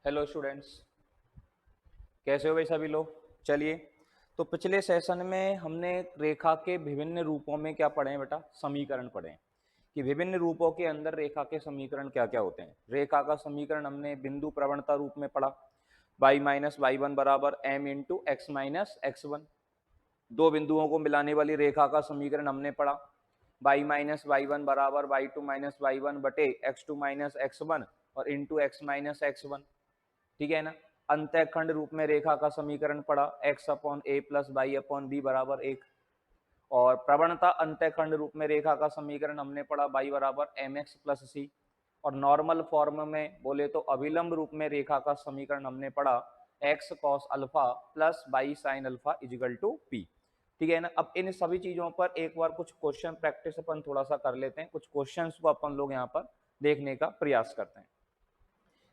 Hello students, कैसे हो भाई सभी लोग। चलिए, तो पिछले सेशन में हमने रेखा के विभिन्न रूपों में क्या पढ़े हैं बेटा, समीकरण पढ़े हैं कि विभिन्न रूपों के अंदर रेखा के समीकरण क्या क्या होते हैं। रेखा का समीकरण हमने बिंदु प्रवणता रूप में पढ़ा, y माइनस वाई वन बराबर m into x minus x one. दो बिंदुओं को मिलाने वाली रेखा का समीकरण हमने पढ़ा, y माइनस वाई वन बराबर Y two minus Y one बटे X two minus x one और into x minus x one. ठीक है ना। अंतःखंड रूप में रेखा का समीकरण पढ़ा, x अपॉन ए प्लस वाई अपॉन बी बराबर एक। और प्रवणता अंतःखंड रूप में रेखा का समीकरण हमने पढ़ा, y बराबर एम एक्स प्लस सी। और नॉर्मल फॉर्म में बोले तो अभिलंब रूप में रेखा का समीकरण हमने पढ़ा, x cos alpha plus y sin alpha equal to p. ठीक है ना। अब इन सभी चीजों पर एक बार कुछ क्वेश्चन प्रैक्टिस अपन थोड़ा सा कर लेते हैं, कुछ क्वेश्चंस को अपन लोग यहाँ पर देखने का प्रयास करते हैं।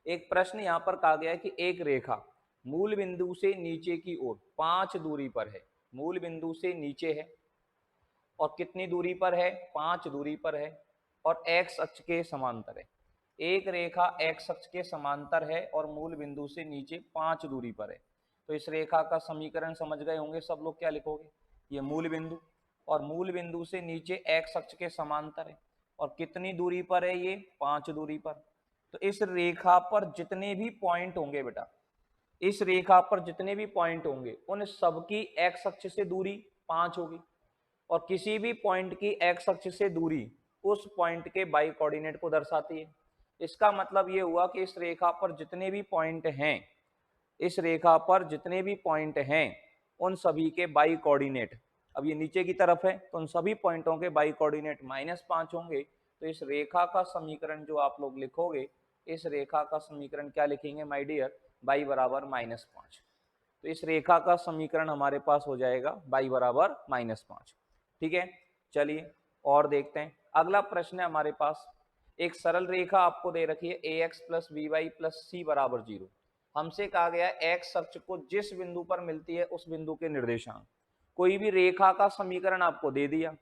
एक प्रश्न यहाँ पर कहा गया है कि एक रेखा मूल बिंदु से नीचे की ओर 5 दूरी पर है। मूल बिंदु से नीचे है और कितनी दूरी पर है, 5 दूरी पर है और x अक्ष के समांतर है। एक रेखा x अक्ष के समांतर है और मूल बिंदु से नीचे 5 दूरी पर है। तो इस रेखा का समीकरण समझ गए होंगे सब लोग। क्या लिखोगे, ये मूल बिंदु और मूल बिंदु से नीचे x अक्ष के समांतर है और कितनी दूरी पर है, ये 5 दूरी पर। तो इस रेखा पर जितने भी पॉइंट होंगे बेटा, इस रेखा पर जितने भी पॉइंट होंगे उन सबकी x अक्ष से दूरी 5 होगी और किसी भी पॉइंट की x अक्ष से दूरी उस पॉइंट के बाई कोऑर्डिनेट को दर्शाती है। इसका मतलब ये हुआ कि इस रेखा पर जितने भी पॉइंट हैं, इस रेखा पर जितने भी पॉइंट हैं उन सभी के बाई कोऑर्डिनेट, अब ये नीचे की तरफ है तो उन सभी पॉइंटों के बाई कोऑर्डिनेट -5 होंगे। तो इस रेखा का समीकरण जो आप लोग लिखोगे, इस रेखा का समीकरण क्या लिखेंगे माय डियर, y बराबर -5। तो इस रेखा का समीकरण हमारे पास हो जाएगा y बराबर -5। ठीक है, चलिए और देखते हैं। अगला प्रश्न है हमारे पास, एक सरल रेखा आपको दे रखी है ax plus B Y plus C बराबर 0। हमसे कहा गया है x अक्ष को जिस बिंदु पर मिलती है उस बिंदु के निर्देशांक। कोई भी रेखा का समीकरण आपको दे दिया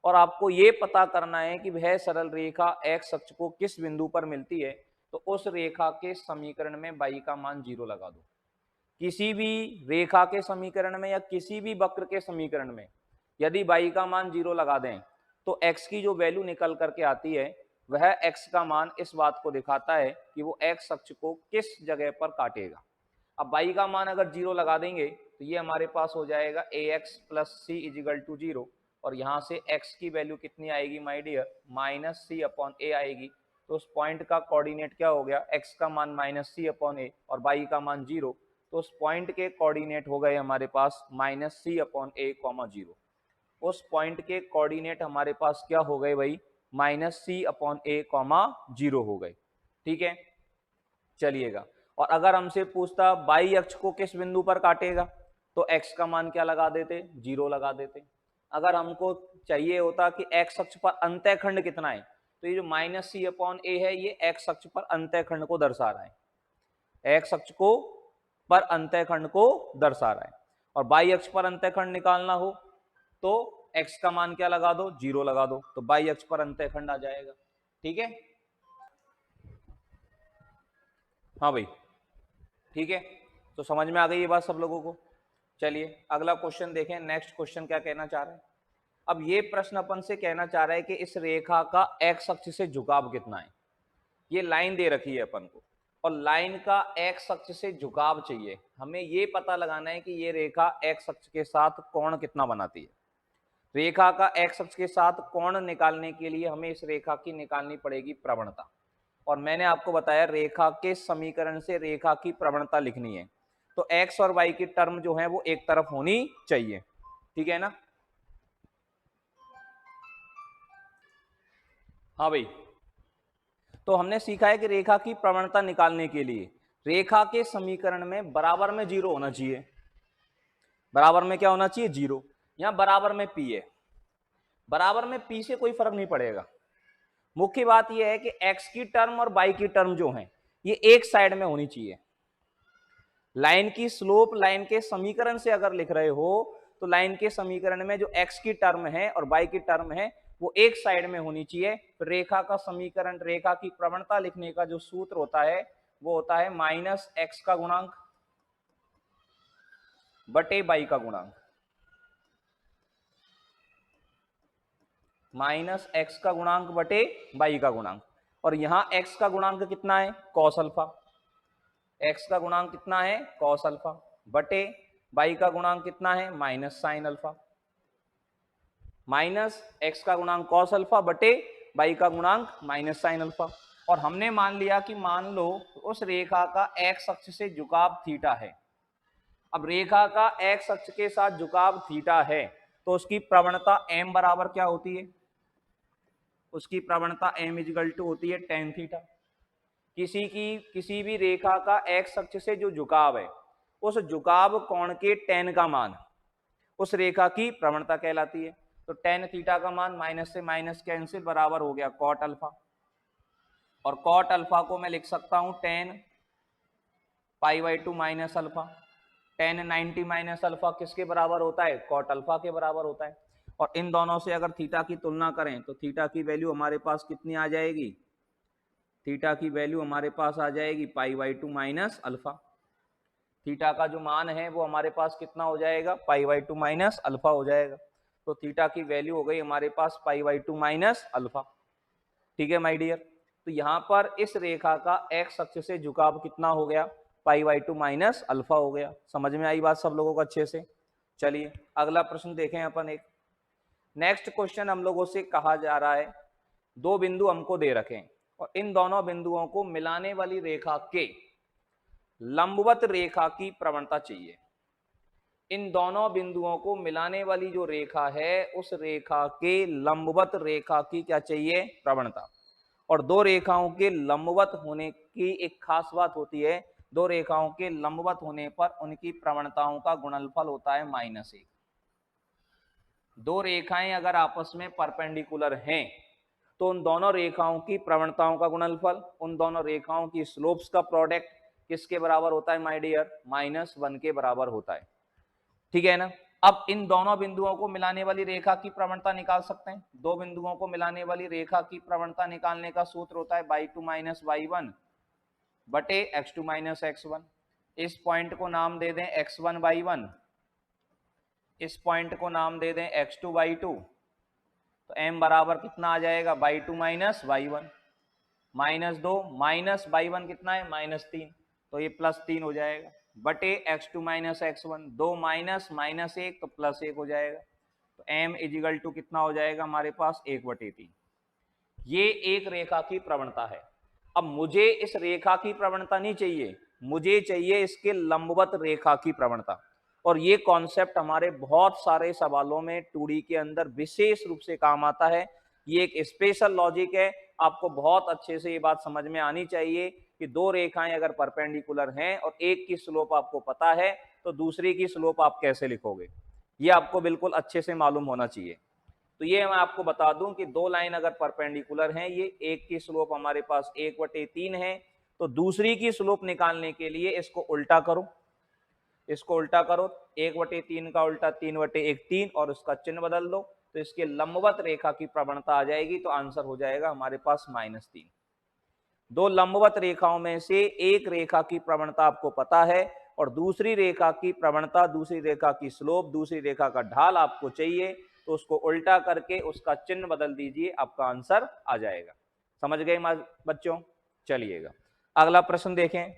और आपको ये पता करना है कि वह सरल रेखा x अक्ष को किस बिंदु पर मिलती है। तो उस रेखा के समीकरण में y का मान 0 लगा दो। किसी भी रेखा के समीकरण में या किसी भी वक्र के समीकरण में यदि y का मान 0 लगा दें तो x की जो वैल्यू निकल करके आती है वह x का मान इस बात को दिखाता है कि वो x अक्ष को किस जगह पर काटेगा। अब y का मान अगर 0 लगा देंगे तो ये हमारे पास हो जाएगा ax plus C equal to 0 और यहाँ से x की वैल्यू कितनी आएगी my dear, minus C upon A आएगी। तो उस पॉइंट का कोऑर्डिनेट क्या हो गया, x का मान माइनस सी अपॉन ए और y का मान 0। तो उस पॉइंट के कोऑर्डिनेट हो गए हमारे पास माइनस सी अपॉन ए कॉमा 0। उस पॉइंट के कोऑर्डिनेट हमारे पास क्या हो गए भाई, माइनस सी अपॉन ए कॉमा 0 हो गए। ठीक है, चलिएगा। और अगर हमसे पूछता बाई अक्ष को किस बिंदु पर काटेगा तो x का मान क्या लगा देते, 0 लगा देते। अगर हमको चाहिए होता कि x अक्ष पर अंतःखंड कितना है तो ये जो माइनस सी अपॉन ए है ये x अक्ष पर अंतःखंड को दर्शा रहा है, x अक्ष को पर अंतःखंड को दर्शा रहा है। और बाई अक्ष पर अंतःखंड निकालना हो तो x का मान क्या लगा दो, 0 लगा दो, तो बाई अक्ष पर अंतःखंड आ जाएगा। ठीक है, हाँ भाई, ठीक है। तो समझ में आ गई ये बात सब लोगों को। चलिए अगला क्वेश्चन देखें, नेक्स्ट क्वेश्चन क्या कहना चाह रहा है। अब ये प्रश्न अपन से कहना चाह रहा है कि इस रेखा का x अक्ष से झुकाव कितना है। ये लाइन दे रखी है अपन को और लाइन का x अक्ष से झुकाव चाहिए। हमें ये पता लगाना है कि ये रेखा x अक्ष के साथ कोण कितना बनाती है। रेखा का x अक्ष के साथ कोण निकालने के लिए हमें इस रेखा की निकालनी पड़ेगी प्रवणता। और मैंने आपको बताया रेखा के समीकरण से रेखा की प्रवणता लिखनी है तो x और y की टर्म जो है वो एक तरफ होनी चाहिए। ठीक है ना, हाँ भाई। तो हमने सीखा है कि रेखा की प्रवणता निकालने के लिए रेखा के समीकरण में बराबर में 0 होना चाहिए। बराबर में क्या होना चाहिए, 0। यहां बराबर में p है, बराबर में p से कोई फर्क नहीं पड़ेगा। मुख्य बात यह है कि x की टर्म और y की टर्म जो है ये एक साइड में होनी चाहिए। लाइन की स्लोप लाइन के समीकरण से अगर लिख रहे हो तो लाइन के समीकरण में जो x की टर्म है और y की टर्म है वो एक साइड में होनी चाहिए। तो रेखा का समीकरण, रेखा की प्रवणता लिखने का जो सूत्र होता है वो होता है माइनस एक्स का गुणांक बटे बाई का गुणांक, माइनस एक्स का गुणांक बटे बाई का गुणांक। और यहां एक्स का गुणांक कितना है, कॉस अल्फा, एक्स का गुणांक कितना है कॉस अल्फा, बटे बाई का गुणांक कितना है minus sine alpha, minus x का गुणांक कॉस अल्फा बटे बाई का गुणांक माइनस साइन अल्फा। और हमने मान लिया कि मान लो उस रेखा का एक्स अक्ष से झुकाव थीटा है। अब रेखा का एक्स अक्ष के साथ झुकाव थीटा है तो उसकी प्रवणता m बराबर क्या होती है, उसकी प्रवणता m इजिकल टू होती है टेन थीटा। किसी भी रेखा का एक्स अक्ष से जो झुकाव है उस झुकाव कोण के टेन का मान उस रेखा की प्रवणता कहलाती है। तो टेन थीटा का मान माइनस से माइनस कैंसिल, बराबर हो गया कॉट अल्फा, और कॉट अल्फा को मैं लिख सकता हूं ten pi by two minus alpha. Ten 90 minus alpha किसके बराबर होता है, कॉट अल्फा के बराबर होता है। और इन दोनों से अगर थीटा की तुलना करें तो थीटा की वैल्यू हमारे पास कितनी आ जाएगी, थीटा की वैल्यू हमारे पास आ जाएगी पाई by two minus alpha. Theta का जो मान है वो हमारे पास कितना हो जाएगा, pi by two minus alpha हो जाएगा। तो थीटा की वैल्यू हो गई हमारे पास pi by two minus alpha. ठीक है माय डियर, तो यहाँ पर इस रेखा का एक्स अक्ष से झुकाव कितना हो गया, पाई बाई टू माइनस अल्फा हो गया। समझ में आई बात सब लोगों को अच्छे से। चलिए अगला प्रश्न देखें अपन। एक नेक्स्ट क्वेश्चन हम लोगों से कहा जा रहा है, दो बिंदु हमको दे रखे हैं और इन दोनों बिंदुओं को मिलाने वाली रेखा के लंबवत रेखा की प्रवणता चाहिए। इन दोनों बिंदुओं को मिलाने वाली जो रेखा है उस रेखा के लंबवत रेखा की क्या चाहिए, प्रवणता। और दो रेखाओं के लंबवत होने की एक खास बात होती है, दो रेखाओं के लंबवत होने पर उनकी प्रवणताओं का गुणनफल होता है -1। दो रेखाएं अगर आपस में परपेंडिकुलर हैं तो उन दोनों रेखाओं की प्रवणताओं का गुणनफल, उन दोनों रेखाओं की स्लोप्स का प्रोडक्ट किसके बराबर होता है माय डियर, -1 के बराबर होता है। ठीक है ना। अब इन दोनों बिंदुओं को मिलाने वाली रेखा की प्रवणता निकाल सकते हैं। दो बिंदुओं को मिलाने वाली रेखा की प्रवणता निकालने का सूत्र होता है y2 माइनस y1 बटे x2 माइनस x1। इस पॉइंट को नाम दे दें x1 y1, इस पॉइंट को नाम दे दें x2 y2। तो m बराबर कितना आ जाएगा, y2 minus y1, -2 minus y1 कितना है -3, तो ये +3 हो जाएगा, बटे x2 माइनस x1, 2 माइनस -1 तो +1 हो जाएगा। तो m इजिकल टू कितना हो जाएगा हमारे पास 1/3। ये एक रेखा की प्रवणता है। अब मुझे इस रेखा की प्रवणता नहीं चाहिए, मुझे चाहिए इसके लंबवत रेखा की प्रवणता। और ये कॉन्सेप्ट हमारे बहुत सारे सवालों में 2D के अंदर विशेष रूप से काम आता है। ये एक स्पेशल लॉजिक है, आपको बहुत अच्छे से ये बात समझ में आनी चाहिए कि दो रेखाएं अगर परपेंडिकुलर हैं और एक की स्लोप आपको पता है तो दूसरी की स्लोप आप कैसे लिखोगे, ये आपको बिल्कुल अच्छे से मालूम होना चाहिए। तो ये मैं आपको बता दूं कि दो लाइन अगर परपेंडिकुलर हैं, ये एक की स्लोप हमारे पास 1/3 है, तो दूसरी की स्लोप निकालने के लिए इसको उल्टा करो, इसको उल्टा करो, 1/3 का उल्टा 3/1 3 और उसका चिन्ह बदल दो, तो इसके लंबवत रेखा की प्रवणता आ जाएगी। तो आंसर हो जाएगा हमारे पास -3। दो लंबवत रेखाओं में से एक रेखा की प्रवणता आपको पता है और दूसरी रेखा की प्रवणता, दूसरी रेखा की स्लोप, दूसरी रेखा का ढाल आपको चाहिए, तो उसको उल्टा करके उसका चिन्ह बदल दीजिए, आपका आंसर आ जाएगा। समझ गए बच्चों। चलिएगा अगला प्रश्न देखें।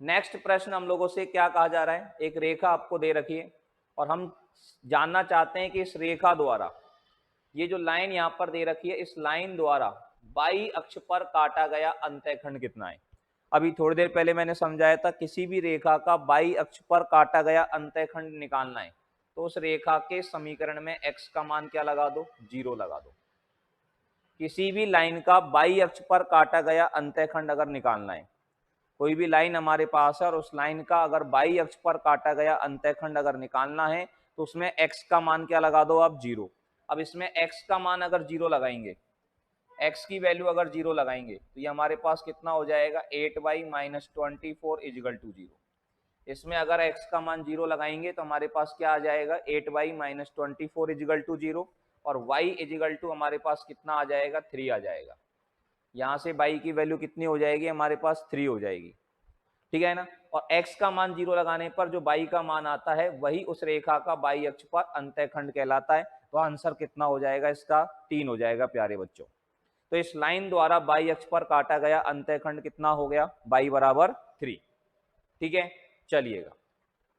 नेक्स्ट प्रश्न हम लोगों से क्या कहा जा रहा है, एक रेखा आपको दे रखी है और हम जानना चाहते हैं कि इस रेखा द्वारा, ये जो लाइन यहाँ पर दे रखी है, इस लाइन द्वारा बाई अक्ष पर काटा गया अंतःखंड कितना है। अभी थोड़ी देर पहले मैंने समझाया था, किसी भी रेखा का बाई अक्ष पर काटा गया अंतःखंड निकालना है तो उस रेखा के समीकरण में x का मान क्या लगा दो, 0 लगा दो। किसी भी लाइन का बाई अक्ष पर काटा गया अंतःखंड अगर निकालना है, कोई भी लाइन हमारे पास है और उस लाइन का अगर बाई अक्ष पर काटा गया अंतःखंड अगर निकालना है तो उसमें x का मान क्या लगा दो आप, 0। अब इसमें x का मान अगर 0 लगाएंगे, x की वैल्यू अगर 0 लगाएंगे तो ये हमारे पास कितना हो जाएगा, 8y माइनस 24 इजिकल टू 0। इसमें अगर x का मान 0 लगाएंगे तो हमारे पास क्या आ जाएगा, 8y माइनस 24 इजिकल टू 0 और y इजिकल टू हमारे पास कितना आ जाएगा, 3 आ जाएगा। यहाँ से y की वैल्यू कितनी हो जाएगी हमारे पास 3 हो जाएगी, ठीक है ना। और x का मान 0 लगाने पर जो y का मान आता है वही उस रेखा का y अक्ष पर अंतःखंड कहलाता है। तो आंसर कितना हो जाएगा इसका 3 हो जाएगा प्यारे बच्चों। तो इस लाइन द्वारा y अक्ष पर काटा गया अंतःखंड कितना हो गया y बराबर 3, ठीक है। चलिएगा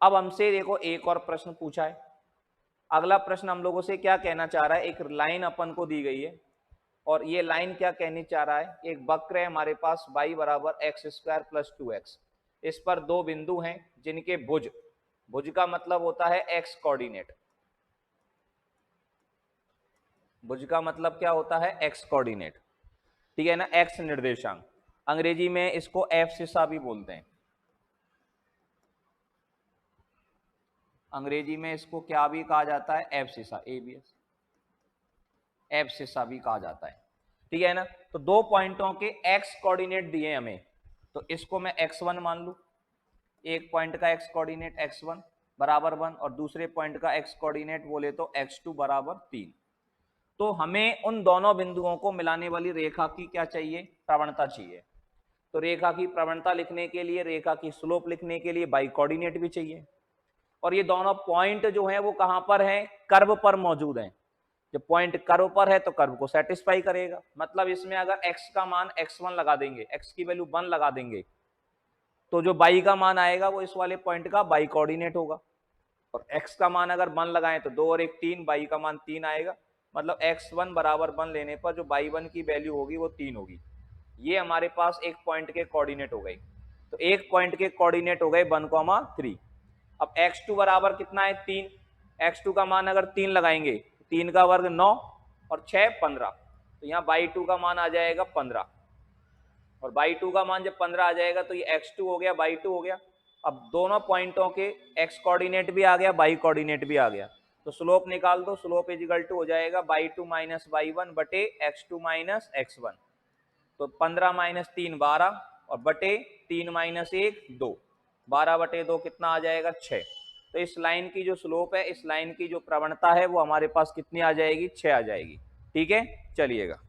अब हमसे देखो एक और प्रश्न पूछा है। अगला प्रश्न हम लोगों से क्या कहना चाह रहा है, एक लाइन अपन को दी गई है और ये लाइन क्या कहनी चाह रहा है, एक वक्र है हमारे पास y बराबर एक्स स्क्वायर प्लस 2x, इस पर दो बिंदु हैं जिनके भुज, भुज का मतलब होता है x कोऑर्डिनेट, भुज का मतलब क्या होता है x कोऑर्डिनेट, ठीक है ना, x निर्देशांक, अंग्रेजी में इसको एब्सिसा भी बोलते हैं, अंग्रेजी में इसको क्या भी कहा जाता है एब्सिसा, एबीएस एब्सिसा भी कहा जाता है, ठीक है ना। तो दो पॉइंटों के x कोऑर्डिनेट दिए हमें, तो इसको मैं x1 मान लू, एक पॉइंट का x कोऑर्डिनेट x1 बराबर 1 और दूसरे पॉइंट का x कोऑर्डिनेट बोले तो x2 बराबर 3। तो हमें उन दोनों बिंदुओं को मिलाने वाली रेखा की क्या चाहिए, प्रवणता चाहिए। तो रेखा की प्रवणता लिखने के लिए, रेखा की स्लोप लिखने के लिए y कोऑर्डिनेट भी चाहिए। और ये दोनों पॉइंट जो है वो कहां पर हैं, कर्व पर मौजूद हैं। जब पॉइंट कर्व पर है तो कर्व को सेटिस्फाई करेगा, मतलब इसमें अगर x का मान x1 लगा देंगे, x की वैल्यू 1 लगा देंगे, तो जो y का मान आएगा वो इस वाले पॉइंट का y कोऑर्डिनेट होगा। और x का मान अगर 1 लगाएं तो 2 और 1 3, y का मान 3 आएगा, मतलब x1 बराबर 1 लेने पर जो y1 की वैल्यू होगी वो 3 होगी। ये हमारे पास एक पॉइंट के कोऑर्डिनेट हो गए। तो एक पॉइंट के कोऑर्डिनेट हो गए 1,3। अब x2 बराबर कितना है 3, x2 का मान अगर 3 लगाएंगे, 3 का वर्ग 9 और 6 15, तो यहाँ y2 का मान आ जाएगा 15, और y2 का मान जब 15 आ जाएगा तो ये x2 हो गया, y2 हो गया। अब दोनों पॉइंटों के x कोऑर्डिनेट भी आ गया, y कोऑर्डिनेट भी आ गया, तो स्लोप निकाल दो, स्लोप इज इक्वल टू हो जाएगा y2 माइनस y1 बटे x2 माइनस x1। तो 15 माइनस 3 12 और बटे 3 माइनस 1 2, 12 बटे 2 कितना आ जाएगा 6। तो इस लाइन की जो स्लोप है, इस लाइन की जो प्रवणता है वो हमारे पास कितनी आ जाएगी, 6 आ जाएगी, ठीक है। चलिएगा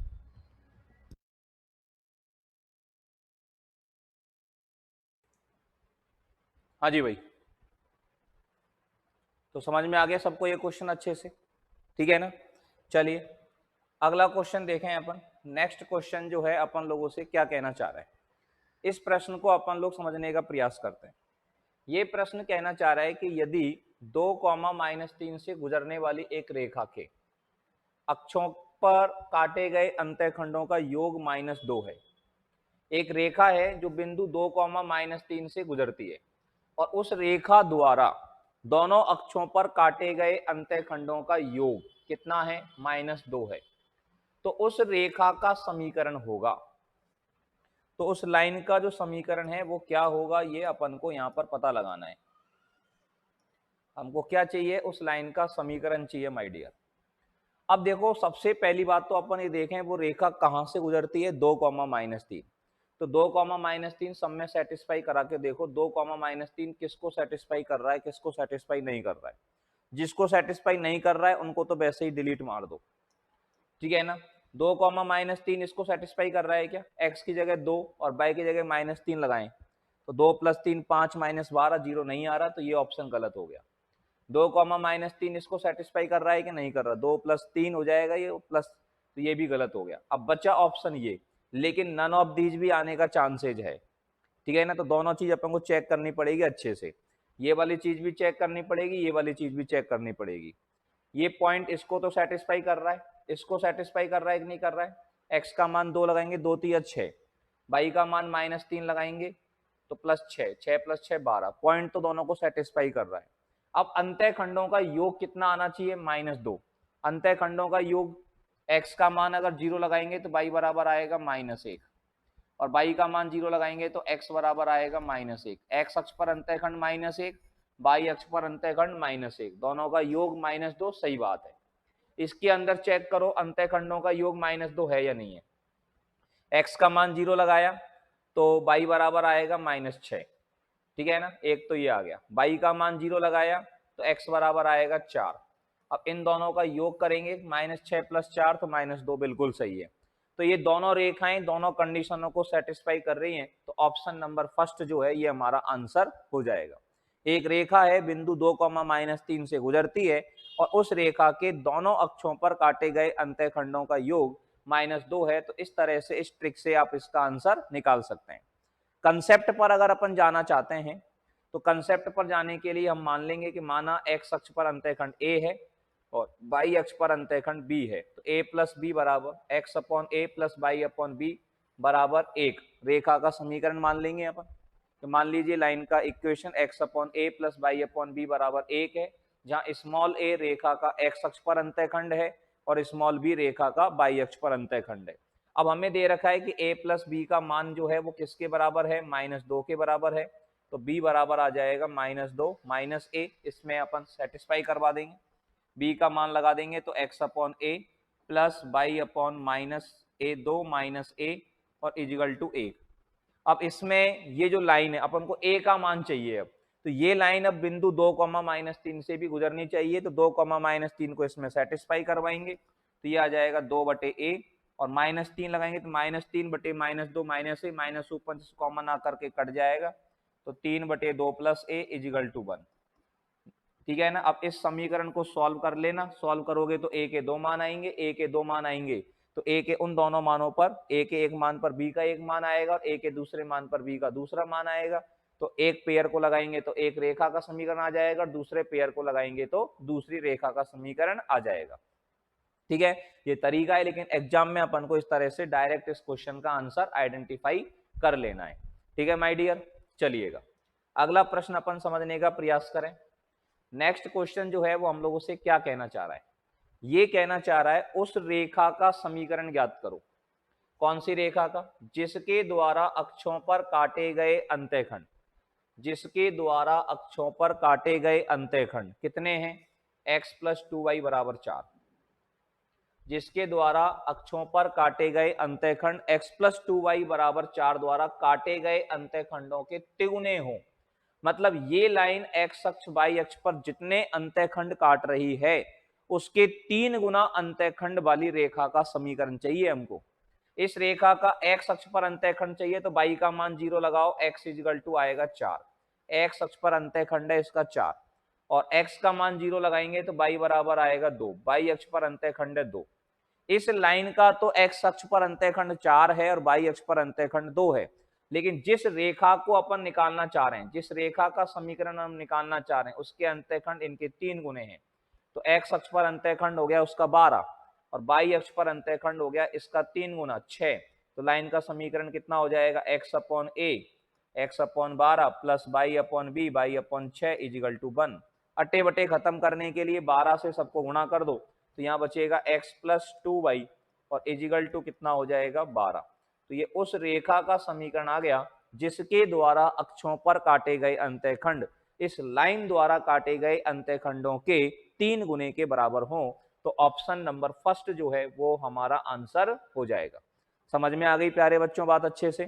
हाँ जी भाई, तो समझ में आ गया सबको ये क्वेश्चन अच्छे से, ठीक है ना। चलिए अगला क्वेश्चन देखें अपन। नेक्स्ट क्वेश्चन जो है अपन लोगों से क्या कहना चाह रहा है, इस प्रश्न को अपन लोग समझने का प्रयास करते हैं। ये प्रश्न कहना चाह रहा है कि यदि 2,-3 से गुजरने वाली एक रेखा के अक्षों पर काटे गए अंतःखंडों का योग -2 है। एक रेखा है जो बिंदु 2,-3 से गुजरती है और उस रेखा द्वारा दोनों अक्षों पर काटे गए अंतःखंडों का योग कितना है, -2 है। तो उस रेखा का समीकरण होगा, तो उस लाइन का जो समीकरण है वो क्या होगा, ये अपन को यहां पर पता लगाना है। हमको क्या चाहिए, उस लाइन का समीकरण चाहिए माय डियर। अब देखो सबसे पहली बात तो अपन ये देखें वो रेखा कहां से गुजरती है, 2,-3। तो 2,-3 सब में सेटिस्फाई करा के देखो, 2,-3 किसको सेटिस्फाई कर रहा है, किसको सेटिस्फाई नहीं कर रहा है। जिसको सेटिस्फाई नहीं कर रहा है उनको तो वैसे ही डिलीट मार दो, ठीक है ना। 2,-3 इसको सेटिस्फाई कर रहा है क्या, x की जगह 2 और y की जगह -3 लगाएं, तो 2 + 3 5 -12, 0 नहीं आ रहा, तो ये ऑप्शन गलत हो गया। 2,-3 इसको सेटिस्फाई कर रहा है कि नहीं कर रहा, 2 + 3 हो जाएगा ये प्लस, तो ये भी गलत हो गया। अब बचा ऑप्शन ये, लेकिन नन ऑफ दीज भी आने का चांसेज है, ठीक है ना। तो दोनों चीज अपन को चेक करनी पड़ेगी अच्छे से, ये वाली चीज भी चेक करनी पड़ेगी, ये वाली चीज भी चेक करनी पड़ेगी। ये पॉइंट इसको तो सेटिस्फाई कर रहा है, इसको सेटिस्फाई कर रहा है कि नहीं कर रहा है। x का मान 2 लगाएंगे, 2 3 6, y का मान -3 लगाएंगे तो +6, 6 + 6 12, पॉइंट तो दोनों को सेटिस्फाई कर रहा है। अब अंतःखंडों का योग कितना आना चाहिए, -2। अंतःखंडों का योग, x का मान अगर 0 लगाएंगे तो y बराबर आएगा -1 और y का मान 0 लगाएंगे तो x बराबर आएगा -1। x अक्ष पर अंतःखंड -1, y अक्ष पर अंतःखंड -1, दोनों का योग -2, सही बात है। इसके अंदर चेक करो अंतःखंडों का योग -2 है या नहीं है। x का मान 0 लगाया तो y बराबर आएगा -6, ठीक है ना, एक तो ये आ गया। y का मान 0 लगाया तो x बराबर आएगा 4। अब इन दोनों का योग करेंगे, -6 + 4 तो -2, बिल्कुल सही है। तो ये दोनों रेखाएं दोनों कंडीशनों को सेटिस्फाई कर रही हैं, तो ऑप्शन नंबर फर्स्ट जो है ये हमारा आंसर हो जाएगा। एक रेखा है बिंदु 2, -3 से गुजरती है और उस रेखा के दोनों अक्षों पर काटे गए अंतःखंडों का योग -2 है, तो इस तरह से इस ट्रिक से आप इसका आंसर निकाल सकते हैं। कंसेप्ट पर अगर अपन जाना चाहते हैं तो कंसेप्ट पर जाने के लिए हम मान लेंगे कि माना एक्स अक्ष पर अंतःखंड ए है और वाई अक्ष पर अंतःखंड बी है, तो ए प्लस बी बराबर एक्स अपॉन ए प्लस वाई अपॉन बी बराबर 1 रेखा का समीकरण मान लेंगे अपन। तो मान लीजिए लाइन का इक्वेशन एक्स अपॉन ए प्लस वाई अपॉन बी बराबर 1 है, जहां स्मॉल ए रेखा का एक्स अक्ष पर अंतःखंड है और स्मॉल बी रेखा का वाई अक्ष पर अंतःखंड है। अब हमें दे रखा है कि a प्लस बी का मान जो है वो किसके बराबर है, -2 के बराबर है, तो b बराबर आ जाएगा -2 माइनस a, इसमें अपन सेटिस्फाई करवा देंगे, b का मान लगा देंगे तो x upon a plus y upon minus a 2 minus a और इजिकल टू 1। अब इसमें ये जो लाइन है अपन को a का मान चाहिए, अब तो ये लाइन अब बिंदु 2, -3 से भी गुजरनी चाहिए, तो 2, -3 को इसमें सेटिस्फाई करवाएंगे, तो ये आ जाएगा 2/a और -3 लगाएंगे तो -3/-2 माइनस ए माइनस ऊपर से कॉमन आकर के कट जाएगा, तो 3/2 प्लस a इजिकल टू 1। ठीक है ना। अब इस समीकरण को सॉल्व कर लेना, सॉल्व करोगे तो a के 2 मान आएंगे, a के 2 मान आएंगे तो a के उन दोनों मानों पर a के एक मान पर b का एक मान आएगा और a के दूसरे मान पर b का दूसरा मान आएगा, तो एक पेयर को लगाएंगे तो एक रेखा का समीकरण आ जाएगा और दूसरे पेयर को लगाएंगे तो दूसरी रेखा का समीकरण आ जाएगा। ठीक है, ये तरीका है, लेकिन एग्जाम में अपन को इस तरह से डायरेक्ट इस क्वेश्चन का आंसर आइडेंटिफाई कर लेना है। ठीक है माय डियर, चलिएगा अगला प्रश्न अपन समझने का प्रयास करें। नेक्स्ट क्वेश्चन जो है वो हम लोगों से क्या कहना चाह रहा है, ये कहना चाह रहा है उस रेखा का समीकरण ज्ञात करो। कौन सी रेखा का, जिसके द्वारा अक्षों पर काटे गए अंतःखंड, जिसके द्वारा अक्षों पर काटे गए अंतःखंड कितने हैं, x प्लस 2y बराबर 4, जिसके द्वारा अक्षों पर काटे गए अंतःखंड x प्लस 2y बराबर 4 द्वारा काटे गए अंतःखंडों के तिगुने हो। मतलब ये लाइन x अक्ष y अक्ष पर जितने अंतःखंड काट रही है उसके 3 गुना अंतःखंड वाली रेखा का समीकरण चाहिए हमको। इस रेखा का x अक्ष पर अंतःखंड चाहिए तो y का मान 0 लगाओ, x इजिकल टू आएगा 4, x अक्ष पर अंतःखंड है इसका 4 और x का मान 0 लगाएंगे तो y बराबर आएगा 2, y अक्ष पर अंतःखंड है 2। इस लाइन का तो x अक्ष पर अंतःखंड 4 है और y अक्ष पर अंतःखंड 2 है, लेकिन जिस रेखा को अपन निकालना चाह रहे हैं, जिस रेखा का समीकरण हम निकालना चाह रहे हैं उसके अंतःखंड इनके 3 गुने हैं, तो x अक्ष पर अंतःखंड हो गया उसका 12 और y अक्ष पर अंतःखंड हो गया इसका 3 गुना 6, तो लाइन का समीकरण कितना हो जाएगा, x upon a x upon 12 plus y upon b y upon 6 equal to 1। अट्टे बटे खत्म करने के लिए 12 से सबको गुणा कर दो, तो यहाँ बचेगा x प्लस 2y और इजिकल टू कितना हो जाएगा 12। तो ये उस रेखा का समीकरण आ गया जिसके द्वारा अक्षों पर काटे गए अंतःखंड इस लाइन द्वारा काटे गए अंतःखंडों के 3 गुने के बराबर हो, तो ऑप्शन नंबर फर्स्ट जो है वो हमारा आंसर हो जाएगा। समझ में आ गई प्यारे बच्चों बात अच्छे से?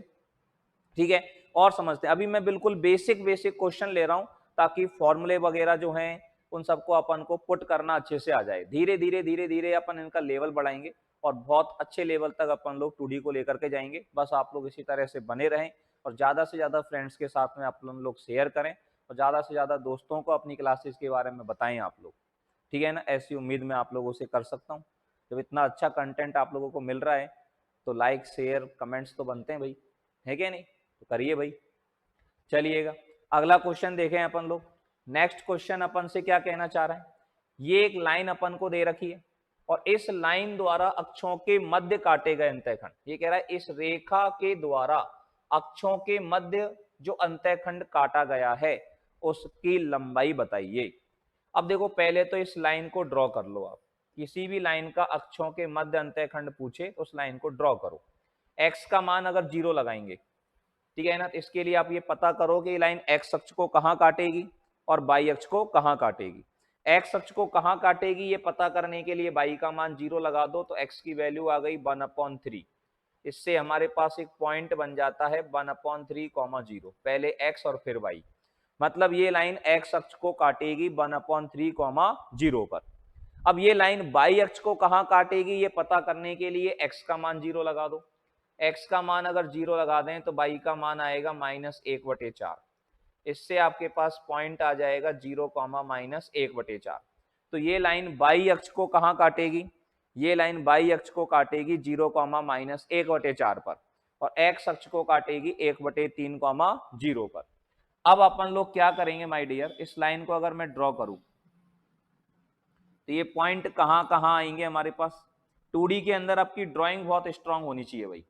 ठीक है, और समझते हैं। अभी मैं बिल्कुल बेसिक क्वेश्चन ले रहा हूं ताकि फॉर्मूले वगैरह जो हैं उन सबको अपन को पुट करना अच्छे से आ जाए। धीरे धीरे अपन इनका लेवल बढ़ाएंगे और बहुत अच्छे लेवल तक अपन लोग 2D को लेकर के जाएंगे। बस आप लोग इसी तरह से बने रहें और ज्यादा से ज्यादा फ्रेंड्स के साथ में आप लोग शेयर करें और ज्यादा से ज्यादा दोस्तों को अपनी क्लासेस के बारे में बताएं आप लोग। ठीक है ना, ऐसी उम्मीद मैं आप लोगों से कर सकता हूँ। जब इतना अच्छा कंटेंट आप लोगों को मिल रहा है तो लाइक शेयर कमेंट्स तो बनते हैं भाई, है क्या नहीं, तो करिए भाई। चलिएगा अगला क्वेश्चन देखें अपन लोग। नेक्स्ट क्वेश्चन अपन से क्या कहना चाह रहा है, ये एक लाइन अपन को दे रखी है और इस लाइन द्वारा अक्षों के मध्य काटे गए अंतःखंड, ये कह रहा है इस रेखा के द्वारा अक्षों के मध्य जो अंतःखंड काटा गया है उसकी लंबाई बताइए। अब देखो पहले तो इस लाइन को ड्रॉ कर लो आप, किसी भी लाइन का अक्षों के मध्य अंतःखंड पूछे उस लाइन को ड्रॉ करो। x का मान अगर 0 लगाएंगे, ठीक है ना, तो इसके लिए आप ये पता करो कि लाइन x अक्ष को कहां काटेगी और y अक्ष को कहां काटेगी। x अक्ष को कहां काटेगी ये पता करने के लिए y का मान 0 लगा दो तो x की वैल्यू आ गई 1/3। इससे हमारे पास एक पॉइंट बन जाता है 1/3, 0, पहले x और फिर y। मतलब ये लाइन x अक्ष को काटेगी 1/3, 0 पर। अब ये लाइन बाई अक्ष को कहाँ काटेगी ये पता करने के लिए x का मान 0 लगा दो। x का मान अगर 0 लगा दें तो बाई का मान आएगा -1/4। इससे आपके पास पॉइंट आ जाएगा 0, -1/4। तो ये लाइन बाई अक्ष को कहाँ काटेगी? ये लाइन बाई अक्ष को काटेगी 0, -1/4 पर, और x अक्ष को काटेगी 1/3, 0 पर। अब अपन लोग क्या करेंगे माय डियर, इस लाइन को अगर मैं ड्रॉ करूं तो ये पॉइंट कहां कहां आएंगे हमारे पास? 2D के अंदर आपकी ड्राइंग बहुत स्ट्रांग होनी चाहिए भाई।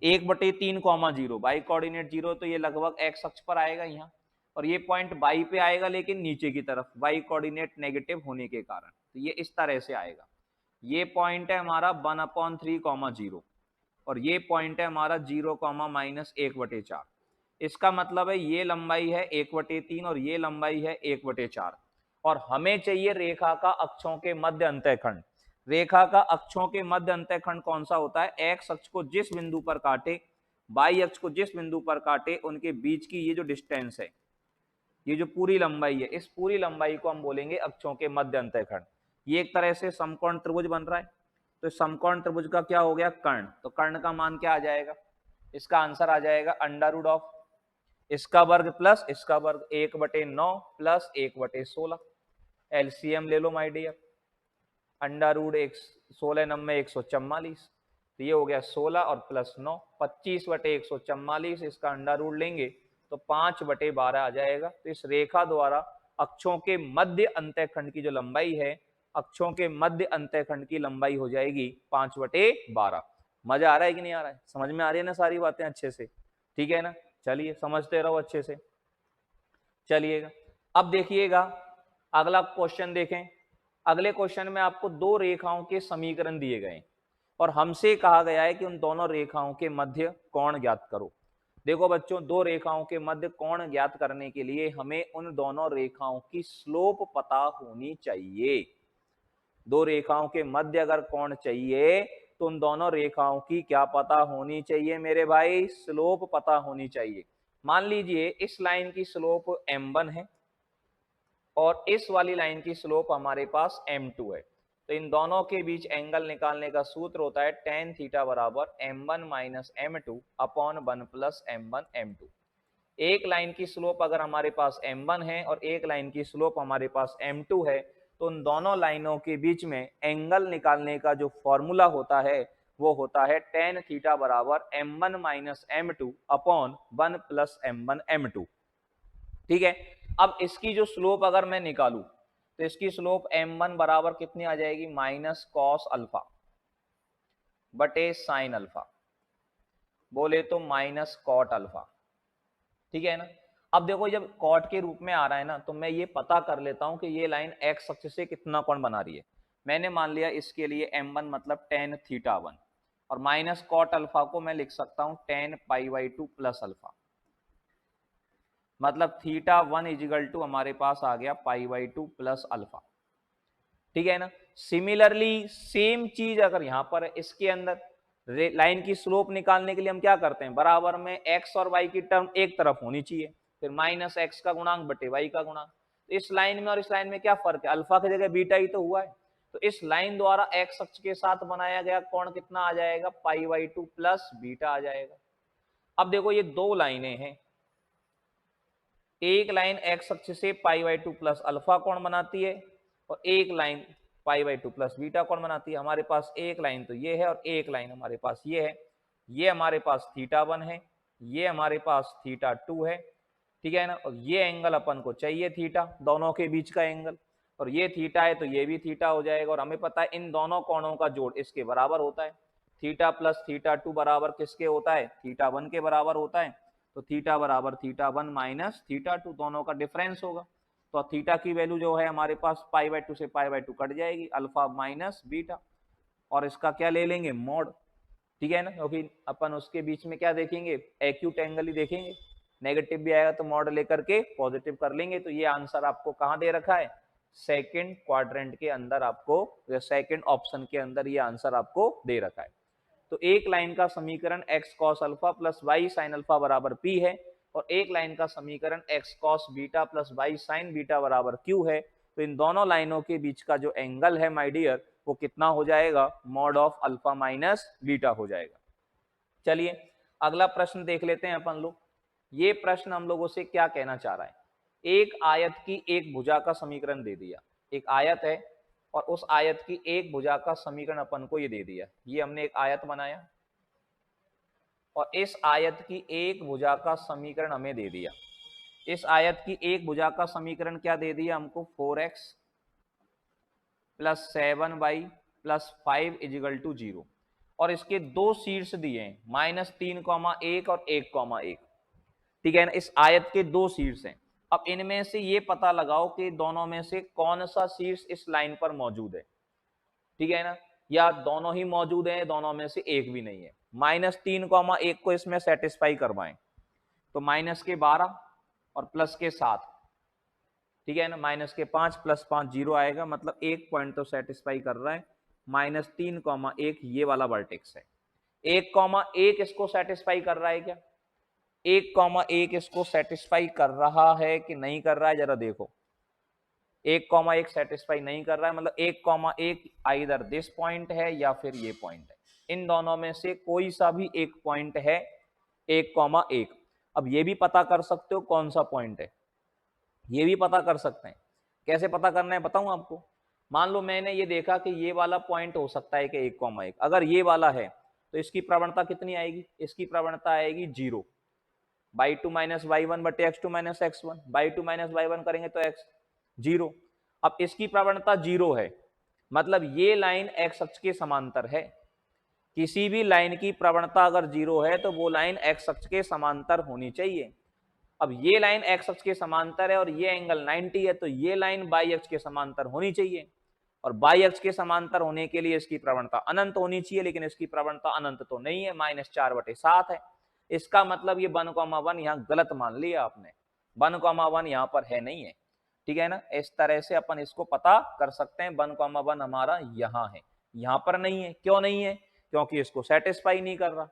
1/3, 0 बाई कोऑर्डिनेट 0, तो ये लगभग x अक्ष पर आएगा यहाँ, और ये पॉइंट बाई पे आएगा लेकिन नीचे की तरफ, बाई कोऑर्डिनेट नेगेटिव होने के कारण, तो ये इस तरह से आएगा। ये पॉइंट है हमारा 1/3, 0, और ये पॉइंट है हमारा 0, -1/4। इसका मतलब है ये लंबाई है 1/3 और ये लंबाई है 1/4, और हमें चाहिए रेखा का अक्षों के मध्य अंतःखंड। रेखा का अक्षों के मध्य अंतःखंड कौन सा होता है? एक्स अक्ष को जिस बिंदु पर काटे, बाई अक्ष को जिस बिंदु पर काटे, उनके बीच की ये जो डिस्टेंस है, ये जो पूरी लंबाई है, इस पूरी लंबाई को हम बोलेंगे अक्षों के मध्य अंतःखंड। ये एक तरह से समकोण त्रिभुज बन रहा है। तो समकोण त्रिभुज का क्या हो गया? कर्ण। तो कर्ण का मान क्या आ जाएगा? इसका आंसर आ जाएगा √, इसका वर्ग प्लस इसका वर्ग, 1/9 प्लस 1/16। एलसीएम ले लो माय डियर, √1 16 9 144, तो ये हो गया 16 और प्लस 9, 25/144। इसका अंडा रूट लेंगे तो 5/12 आ जाएगा। तो इस रेखा द्वारा अक्षों के मध्य अंतःखंड की जो लंबाई है, अक्षों के मध्य अंतःखंड की लंबाई हो जाएगी 5/12। मजा आ रहा है कि नहीं आ रहा है? समझ में आ रही है ना सारी बातें अच्छे से? ठीक है ना? चलिए समझते रहो अच्छे से। चलिएगा अब देखिएगा अगला क्वेश्चन देखें। अगले क्वेश्चन में आपको दो रेखाओं के समीकरण दिए गए और हमसे कहा गया है कि उन दोनों रेखाओं के मध्य कोण ज्ञात करो। देखो बच्चों, दो रेखाओं के मध्य कोण ज्ञात करने के लिए हमें उन दोनों रेखाओं की स्लोप पता होनी चाहिए। दो रेखाओं के मध्य अगर कोण चाहिए तो उन दोनों रेखाओं की क्या पता होनी चाहिए मेरे भाई? स्लोप पता होनी चाहिए। मान लीजिए इस लाइन की स्लोप m1 है और इस वाली लाइन की स्लोप हमारे पास m2 है। तो इन दोनों के बीच एंगल निकालने का सूत्र होता है tan थीटा बराबर m1 minus m2 upon 1 plus m1 m2। एक लाइन की स्लोप अगर हमारे पास m1 है और एक लाइन की स्लोप हमारे पास m2 है, तो उन दोनों लाइनों के बीच में एंगल निकालने का जो फॉर्मूला होता है वो होता है tan थीटा बराबर m1 minus m2 upon 1 plus m1 m2। ठीक है, अब इसकी जो स्लोप अगर मैं निकालूं तो इसकी स्लोप m1 बराबर कितनी आ जाएगी? माइनस कॉस अल्फा बटे साइन अल्फा, बोले तो माइनस कॉट अल्फा। ठीक है ना? अब देखो जब कॉट के रूप में आ रहा है ना, तो मैं ये पता कर लेता हूं कि ये लाइन एक्स अक्ष से कितना कोण बना रही है। मैंने मान लिया इसके लिए m1 मतलब tan थीटा 1 और माइनस कॉट अल्फा को मैं लिख सकता हूं tan π/2 प्लस अल्फा, मतलब थीटा 1 इजिकल टू हमारे पास आ गया π/2 प्लस अल्फा। ठीक है ना? सिमिलरली सेम चीज अगर यहां पर है, इसके अंदर लाइन की स्लोप निकालने के लिए हम क्या करते हैं? बराबर में एक्स और वाई की टर्म एक तरफ होनी चाहिए, फिर माइनस एक्स का गुणांक बटे वाई का गुणांक। तो इस लाइन में और इस लाइन में क्या फर्क है? अल्फा की जगह बीटा ही तो हुआ है। तो इस लाइन द्वारा एक्स अक्ष के साथ बनाया गया कोण कितना आ जाएगा? π/2 प्लस बीटा आ जाएगा। अब देखो ये दो लाइनें हैं, एक लाइन एक्स अक्ष से π/2 प्लस अल्फा कोण बनाती है और एक लाइन π/2 प्लस बीटा कोण बनाती है। हमारे पास एक लाइन तो ये है और एक लाइन हमारे पास ये है। ये हमारे पास थीटा 1 है, ये हमारे पास थीटा 2 है। ठीक है ना? और ये एंगल अपन को चाहिए थीटा, दोनों के बीच का एंगल, और ये थीटा है तो ये भी थीटा हो जाएगा। और हमें पता है इन दोनों कोणों का जोड़ इसके बराबर होता है। थीटा प्लस थीटा 2 बराबर किसके होता है? थीटा 1 के बराबर होता है। तो थीटा बराबर थीटा 1 माइनस थीटा 2, दोनों का डिफरेंस होगा। तो थीटा की वैल्यू जो है हमारे पास π/2 से π/2 कट जाएगी, अल्फा माइनस बीटा, और इसका क्या ले लेंगे? मोड। ठीक है ना? क्योंकि अपन उसके बीच में क्या देखेंगे? एक्यूट एंगल ही देखेंगे। नेगेटिव भी आएगा तो मॉड लेकर के पॉजिटिव कर लेंगे। तो ये आंसर आपको कहाँ दे रखा है? सेकंड क्वाड्रेंट के अंदर आपको, सेकंड ऑप्शन के अंदर ये आंसर आपको दे रखा है। तो एक लाइन का समीकरण x cos alpha plus y sin alpha बराबर p है और एक लाइन का समीकरण x cos beta plus y sin beta बराबर q है। तो इन दोनों लाइनों के बीच का जो एंगल है माय डियर वो कितना हो जाएगा, mod of alpha minus beta हो जाएगा। चलिए अगला प्रश्न देख लेते हैं अपन लोग। ये प्रश्न हम लोगों से क्या कहना चाह रहा है, एक आयत की एक भुजा का समीकरण दे दिया, एक आयत है और उस आयत की एक भुजा का समीकरण अपन को ये दे दिया, ये हमने एक आयत बनाया और इस आयत की एक भुजा का समीकरण हमें दे दिया। इस आयत की एक भुजा का समीकरण क्या दे दिया हमको, 4x plus 7y plus 5 is equal to 0 और इसके दो शीर्ष दिए हैं -3,1 और 1,1। ठीक है ना, इस आयत के दो शीर्ष हैं। अब इनमें से ये पता लगाओ कि दोनों में से कौन सा शीर्ष इस लाइन पर मौजूद है। ठीक है ना, या दोनों ही मौजूद हैं, दोनों में से एक भी नहीं है। -3,1 को इसमें सेटिस्फाई करवाएं तो माइनस के 12 और प्लस के 7, ठीक है ना, माइनस के 5 प्लस 5 0 आएगा, मतलब एक पॉइंट तो सेटिस्फाई कर रहा है। -3,1 ये वाला वर्टेक्स है। 1,1 इसको सेटिस्फाई कर रहा है क्या, 1,1 इसको सेटिस्फाई कर रहा है कि नहीं कर रहा है, जरा देखो। 1,1 सेटिस्फाई नहीं कर रहा है, मतलब 1,1 आइदर दिस पॉइंट है या फिर ये पॉइंट है। इन दोनों में से कोई सा भी एक पॉइंट है 1,1। अब ये भी पता कर सकते हो कौन सा पॉइंट है, ये भी पता कर सकते हैं। कैसे पता करना है बताऊं आपको। मान लो मैंने ये देखा कि ये वाला पॉइंट हो सकता है कि 1,1, अगर ये वाला है तो इसकी प्रवणता कितनी आएगी, इसकी प्रवणता आएगी 0 बाई 2 माइनस y1 बटे x2 minus x1, by 2 minus y1 करेंगे तो x 0। अब इसकी प्रवणता 0 है, मतलब ये लाइन x अक्ष के समांतर है। किसी भी लाइन की प्रवणता अगर 0 है तो वो लाइन x अक्ष के समांतर होनी चाहिए। अब ये लाइन x अक्ष के समांतर है और ये एंगल 90 है, तो ये लाइन y अक्ष के समांतर होनी चाहिए। और y अक्ष के समांतर होने के लिए इसकी प्रवणता अनंत होनी चाहिए, लेकिन इसकी प्रवणता अनंत तो नहीं है, -4/7 है। इसका मतलब ये 1,1 यहाँ गलत मान लिया आपने, 1,1 यहाँ पर है नहीं है। ठीक है ना, इस तरह से अपन इसको पता कर सकते हैं 1,1 हमारा यहाँ है, यहाँ पर नहीं है। क्यों नहीं है, क्योंकि इसको सेटिस्फाई नहीं कर रहा।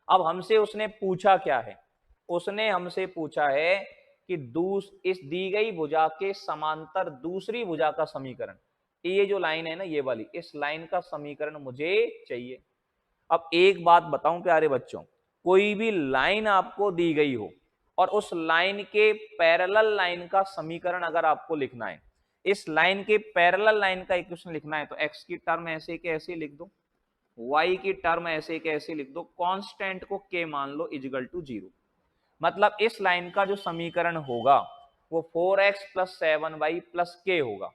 अब हमसे उसने पूछा क्या है, उसने हमसे पूछा है कि इस दी गई भुजा के समांतर दूसरी भुजा का समीकरण, ये जो लाइन है ना ये वाली, इस लाइन का समीकरण मुझे चाहिए। अब एक बात बताऊं प्यारे बच्चों, कोई भी लाइन आपको दी गई हो और उस लाइन के पैरेलल लाइन का समीकरण अगर आपको लिखना है, इस लाइन के पैरेलल लाइन का इक्वेशन लिखना है, तो x की टर्म ऐसे के ऐसे लिख दो, y की टर्म ऐसे के ऐसे लिख दो, कांस्टेंट को k मान लो इजिकल टू 0। मतलब इस लाइन का जो समीकरण होगा वो 4x plus 7y plus k होगा।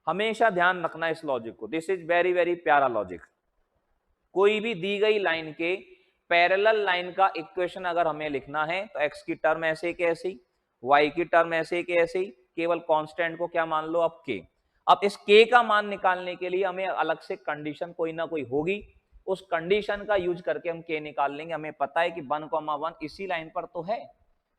हमेशा ध्यान रखना इस लॉजिक को, दिस इज वेरी वेरी प्यारा लॉजिक। कोई भी दी गई लाइन के पैरेलल लाइन का इक्वेशन अगर हमें लिखना है तो x की टर्म ऐसे के ऐसे, y की टर्म ऐसे के ऐसे, केवल कांस्टेंट को क्या मान लो अब k। अब इस k का मान निकालने के लिए हमें अलग से कंडीशन कोई ना कोई होगी, उस कंडीशन का यूज करके हम k निकाल लेंगे। हमें पता है कि 1,1 इसी लाइन पर तो है,